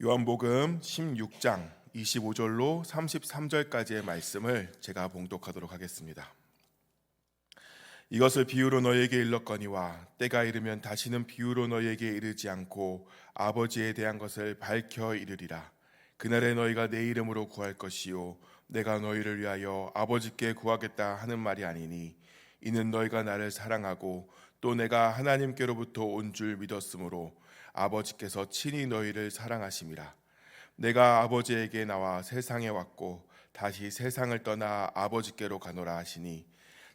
요한복음 16장 25절로 33절까지의 말씀을 제가 봉독하도록 하겠습니다. 이것을 비유로 너희에게 일렀거니와 때가 이르면 다시는 비유로 너희에게 이르지 않고 아버지에 대한 것을 밝혀 이르리라. 그날에 너희가 내 이름으로 구할 것이요 내가 너희를 위하여 아버지께 구하겠다 하는 말이 아니니 이는 너희가 나를 사랑하고 또 내가 하나님께로부터 온 줄 믿었으므로 아버지께서 친히 너희를 사랑하심이라. 내가 아버지에게 나와 세상에 왔고 다시 세상을 떠나 아버지께로 가노라 하시니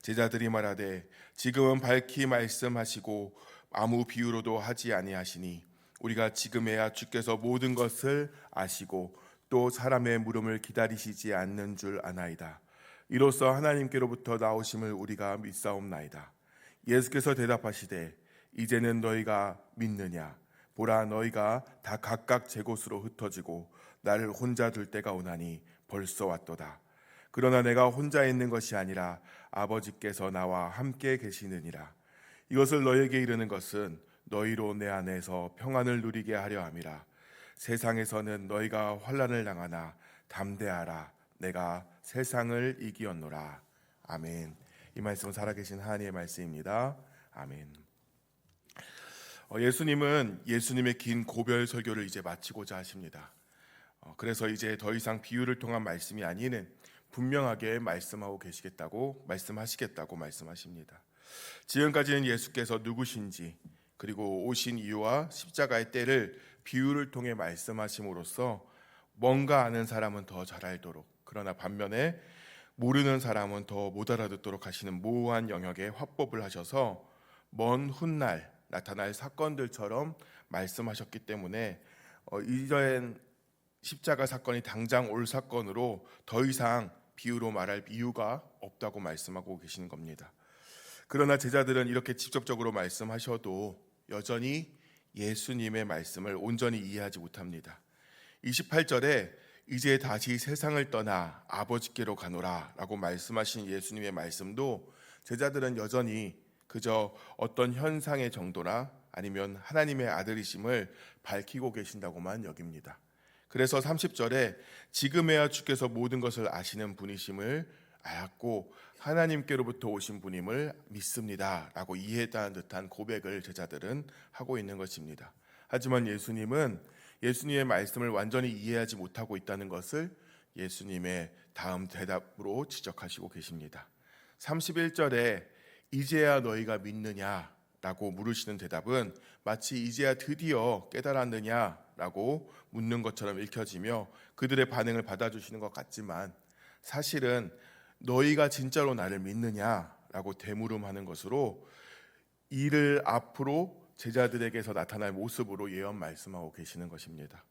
제자들이 말하되 지금은 밝히 말씀하시고 아무 비유로도 하지 아니하시니 우리가 지금에야 주께서 모든 것을 아시고 또 사람의 물음을 기다리시지 않는 줄 아나이다. 이로써 하나님께로부터 나오심을 우리가 믿사옵나이다. 예수께서 대답하시되 이제는 너희가 믿느냐? 보라, 너희가 다 각각 제 곳으로 흩어지고 나를 혼자 둘 때가 오나니 벌써 왔도다. 그러나 내가 혼자 있는 것이 아니라 아버지께서 나와 함께 계시느니라. 이것을 너희에게 이르는 것은 너희로 내 안에서 평안을 누리게 하려 함이라. 세상에서는 너희가 환난을 당하나 담대하라. 내가 세상을 이기었노라. 아멘. 이 말씀은 살아계신 하나님의 말씀입니다. 아멘. 예수님은 예수님의 긴 고별 설교를 이제 마치고자 하십니다. 그래서 이제 더 이상 비유를 통한 말씀이 아닌 분명하게 말씀하고 계시겠다고 말씀하시겠다고 말씀하십니다. 지금까지는 예수께서 누구신지 그리고 오신 이유와 십자가의 때를 비유를 통해 말씀하심으로써 뭔가 아는 사람은 더 잘 알도록, 그러나 반면에 모르는 사람은 더 못 알아듣도록 하시는 모호한 영역에 화법을 하셔서 먼 훗날 나타날 사건들처럼 말씀하셨기 때문에 이전 십자가 사건이 당장 올 사건으로 더 이상 비유로 말할 이유가 없다고 말씀하고 계시는 겁니다. 그러나 제자들은 이렇게 직접적으로 말씀하셔도 여전히 예수님의 말씀을 온전히 이해하지 못합니다. 28절에 이제 다시 세상을 떠나 아버지께로 가노라 라고 말씀하신 예수님의 말씀도 제자들은 여전히 그저 어떤 현상의 정도나 아니면 하나님의 아들이심을 밝히고 계신다고만 여깁니다. 그래서 30절에 지금에야 주께서 모든 것을 아시는 분이심을 알았고 하나님께로부터 오신 분임을 믿습니다 라고 이해했다는 듯한 고백을 제자들은 하고 있는 것입니다. 하지만 예수님은 예수님의 말씀을 완전히 이해하지 못하고 있다는 것을 예수님의 다음 대답으로 지적하시고 계십니다. 31절에 이제야 너희가 믿느냐라고 물으시는 대답은 마치 이제야 드디어 깨달았느냐라고 묻는 것처럼 읽혀지며 그들의 반응을 받아주시는 것 같지만 사실은 너희가 진짜로 나를 믿느냐라고 되물음하는 것으로 이를 앞으로 제자들에게서 나타날 모습으로 예언 말씀하고 계시는 것입니다.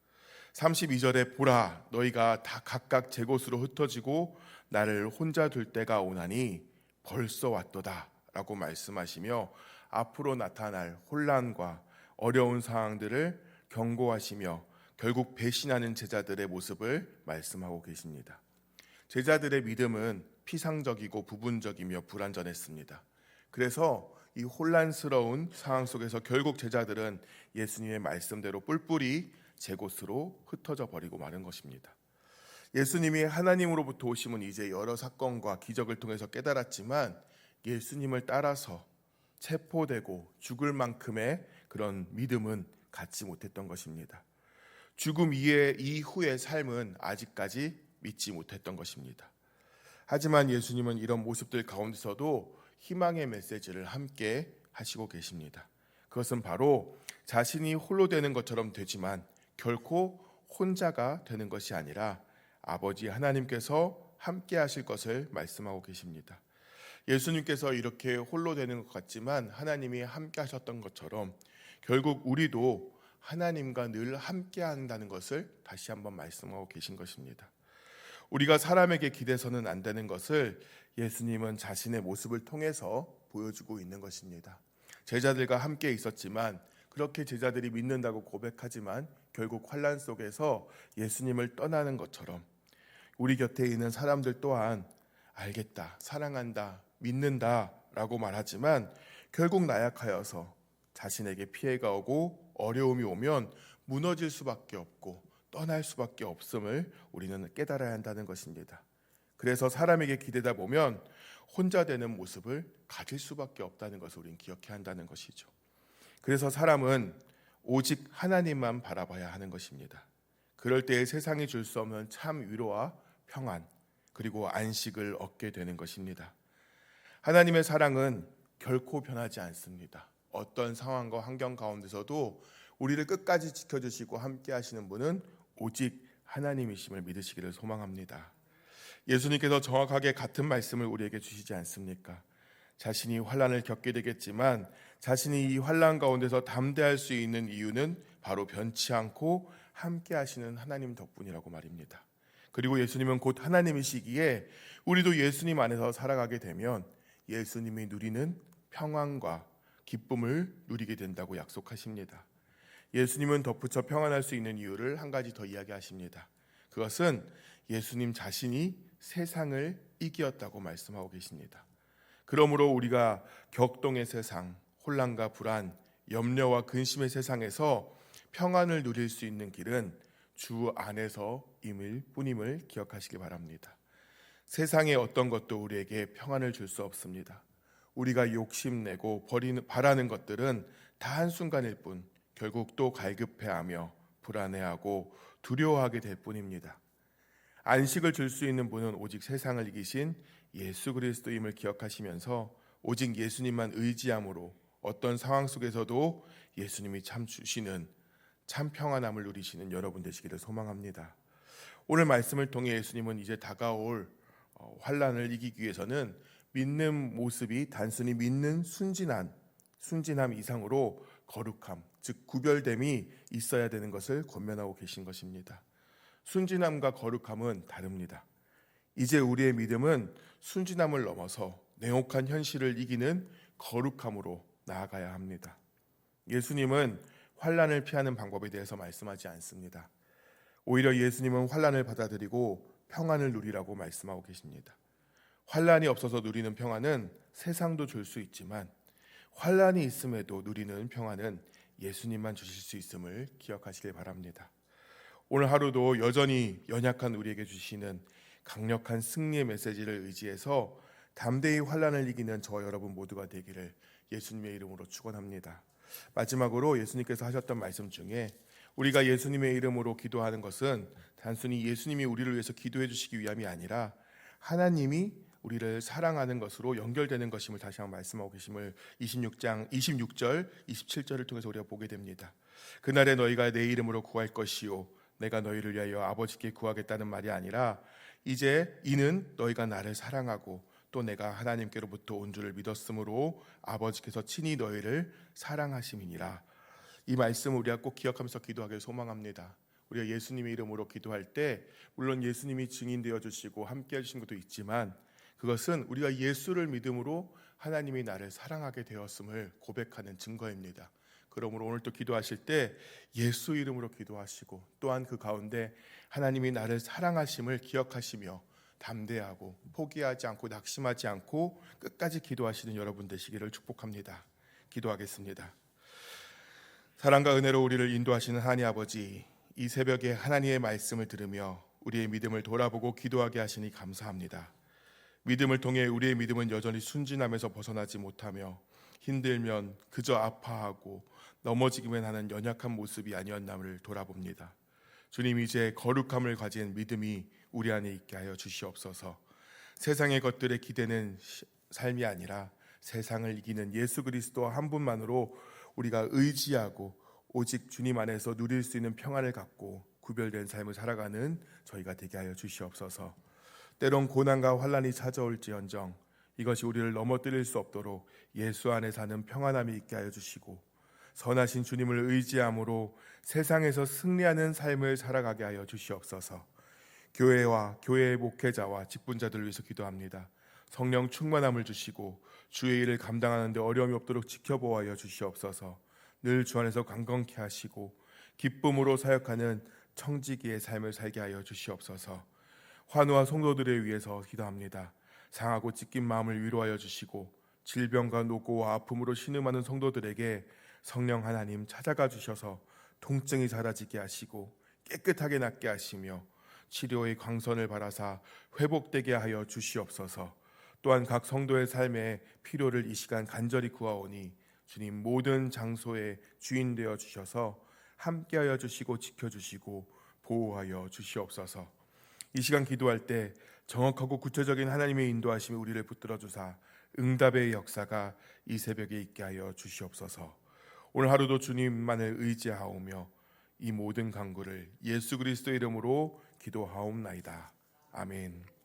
32절에 보라, 너희가 다 각각 제 곳으로 흩어지고 나를 혼자 둘 때가 오나니 벌써 왔도다 라고 말씀하시며 앞으로 나타날 혼란과 어려운 상황들을 경고하시며 결국 배신하는 제자들의 모습을 말씀하고 계십니다. 제자들의 믿음은 피상적이고 부분적이며 불완전했습니다. 그래서 이 혼란스러운 상황 속에서 결국 제자들은 예수님의 말씀대로 뿔뿔이 제 곳으로 흩어져 버리고 마는 것입니다. 예수님이 하나님으로부터 오심은 이제 여러 사건과 기적을 통해서 깨달았지만 예수님을 따라서 체포되고 죽을 만큼의 그런 믿음은 갖지 못했던 것입니다. 죽음 이후의 삶은 아직까지 믿지 못했던 것입니다. 하지만 예수님은 이런 모습들 가운데서도 희망의 메시지를 함께 하시고 계십니다. 그것은 바로 자신이 홀로 되는 것처럼 되지만 결코 혼자가 되는 것이 아니라 아버지 하나님께서 함께 하실 것을 말씀하고 계십니다. 예수님께서 이렇게 홀로 되는 것 같지만 하나님이 함께 하셨던 것처럼 결국 우리도 하나님과 늘 함께 한다는 것을 다시 한번 말씀하고 계신 것입니다. 우리가 사람에게 기대서는 안 되는 것을 예수님은 자신의 모습을 통해서 보여주고 있는 것입니다. 제자들과 함께 있었지만 그렇게 제자들이 믿는다고 고백하지만 결국 환난 속에서 예수님을 떠나는 것처럼 우리 곁에 있는 사람들 또한 알겠다, 사랑한다, 믿는다 라고 말하지만 결국 나약하여서 자신에게 피해가 오고 어려움이 오면 무너질 수밖에 없고 떠날 수밖에 없음을 우리는 깨달아야 한다는 것입니다. 그래서 사람에게 기대다 보면 혼자 되는 모습을 가질 수밖에 없다는 것을 우리는 기억해야 한다는 것이죠. 그래서 사람은 오직 하나님만 바라봐야 하는 것입니다. 그럴 때에 세상이 줄 수 없는 참 위로와 평안, 그리고 안식을 얻게 되는 것입니다. 하나님의 사랑은 결코 변하지 않습니다. 어떤 상황과 환경 가운데서도 우리를 끝까지 지켜주시고 함께 하시는 분은 오직 하나님이심을 믿으시기를 소망합니다. 예수님께서 정확하게 같은 말씀을 우리에게 주시지 않습니까? 자신이 환난을 겪게 되겠지만 자신이 이 환난 가운데서 담대할 수 있는 이유는 바로 변치 않고 함께 하시는 하나님 덕분이라고 말입니다. 그리고 예수님은 곧 하나님이시기에 우리도 예수님 안에서 살아가게 되면 예수님이 누리는 평안과 기쁨을 누리게 된다고 약속하십니다. 예수님은 덧붙여 평안할 수 있는 이유를 한 가지 더 이야기하십니다. 그것은 예수님 자신이 세상을 이기었다고 말씀하고 계십니다. 그러므로 우리가 격동의 세상, 혼란과 불안, 염려와 근심의 세상에서 평안을 누릴 수 있는 길은 주 안에서임을 뿐임을 기억하시기 바랍니다. 세상의 어떤 것도 우리에게 평안을 줄 수 없습니다. 우리가 욕심내고 바라는 것들은 다 한순간일 뿐 결국 또 갈급해하며 불안해하고 두려워하게 될 뿐입니다. 안식을 줄 수 있는 분은 오직 세상을 이기신 예수 그리스도임을 기억하시면서 오직 예수님만 의지함으로 어떤 상황 속에서도 예수님이 참 주시는 참 평안함을 누리시는 여러분 되시기를 소망합니다. 오늘 말씀을 통해 예수님은 이제 다가올 환난을 이기기 위해서는 믿는 모습이 단순히 믿는 순진함 이상으로 거룩함, 즉 구별됨이 있어야 되는 것을 권면하고 계신 것입니다. 순진함과 거룩함은 다릅니다. 이제 우리의 믿음은 순진함을 넘어서 냉혹한 현실을 이기는 거룩함으로 나아가야 합니다. 예수님은 환난을 피하는 방법에 대해서 말씀하지 않습니다. 오히려 예수님은 환난을 받아들이고 평안을 누리라고 말씀하고 계십니다. 환난이 없어서 누리는 평안은 세상도 줄 수 있지만 환난이 있음에도 누리는 평안은 예수님만 주실 수 있음을 기억하시길 바랍니다. 오늘 하루도 여전히 연약한 우리에게 주시는 강력한 승리의 메시지를 의지해서 담대히 환난을 이기는 저와 여러분 모두가 되기를 예수님의 이름으로 축원합니다. 마지막으로 예수님께서 하셨던 말씀 중에 우리가 예수님의 이름으로 기도하는 것은 단순히 예수님이 우리를 위해서 기도해 주시기 위함이 아니라 하나님이 우리를 사랑하는 것으로 연결되는 것임을 다시 한번 말씀하고 계심을 26절, 27절을 통해서 우리가 보게 됩니다. 그날에 너희가 내 이름으로 구할 것이요 내가 너희를 위하여 아버지께 구하겠다는 말이 아니라 이제 이는 너희가 나를 사랑하고 또 내가 하나님께로부터 온 줄을 믿었으므로 아버지께서 친히 너희를 사랑하심이니라. 이 말씀을 우리가 꼭 기억하면서 기도하길 소망합니다. 우리가 예수님의 이름으로 기도할 때 물론 예수님이 증인되어 주시고 함께 해주신 것도 있지만 그것은 우리가 예수를 믿음으로 하나님이 나를 사랑하게 되었음을 고백하는 증거입니다. 그러므로 오늘 또 기도하실 때 예수 이름으로 기도하시고 또한 그 가운데 하나님이 나를 사랑하심을 기억하시며 담대하고 포기하지 않고 낙심하지 않고 끝까지 기도하시는 여러분 되시기를 축복합니다. 기도하겠습니다. 사랑과 은혜로 우리를 인도하시는 하나님 아버지, 이 새벽에 하나님의 말씀을 들으며 우리의 믿음을 돌아보고 기도하게 하시니 감사합니다. 믿음을 통해 우리의 믿음은 여전히 순진함에서 벗어나지 못하며 힘들면 그저 아파하고 넘어지기만 하는 연약한 모습이 아니었나를 돌아봅니다. 주님, 이제 거룩함을 가진 믿음이 우리 안에 있게 하여 주시옵소서. 세상의 것들에 기대는 삶이 아니라 세상을 이기는 예수 그리스도 한 분만으로 우리가 의지하고 오직 주님 안에서 누릴 수 있는 평안을 갖고 구별된 삶을 살아가는 저희가 되게 하여 주시옵소서. 때론 고난과 환난이 찾아올지언정 이것이 우리를 넘어뜨릴 수 없도록 예수 안에 사는 평안함이 있게 하여 주시고 선하신 주님을 의지함으로 세상에서 승리하는 삶을 살아가게 하여 주시옵소서. 교회와 교회의 목회자와 직분자들을 위해서 기도합니다. 성령 충만함을 주시고 주의 일을 감당하는 데 어려움이 없도록 지켜보아 주시옵소서. 늘 주 안에서 강건케 하시고 기쁨으로 사역하는 청지기의 삶을 살게 하여 주시옵소서. 환우와 성도들을 위해서 기도합니다. 상하고 찢긴 마음을 위로하여 주시고 질병과 노고와 아픔으로 신음하는 성도들에게 성령 하나님 찾아가 주셔서 통증이 사라지게 하시고 깨끗하게 낫게 하시며 치료의 광선을 바라사 회복되게 하여 주시옵소서. 또한 각 성도의 삶에 필요를 이 시간 간절히 구하오니 주님 모든 장소의 주인 되어 주셔서 함께하여 주시고 지켜주시고 보호하여 주시옵소서. 이 시간 기도할 때 정확하고 구체적인 하나님의 인도하심이 우리를 붙들어 주사 응답의 역사가 이 새벽에 있게 하여 주시옵소서. 오늘 하루도 주님만을 의지하오며 이 모든 간구를 예수 그리스도의 이름으로 기도하옵나이다. 아멘.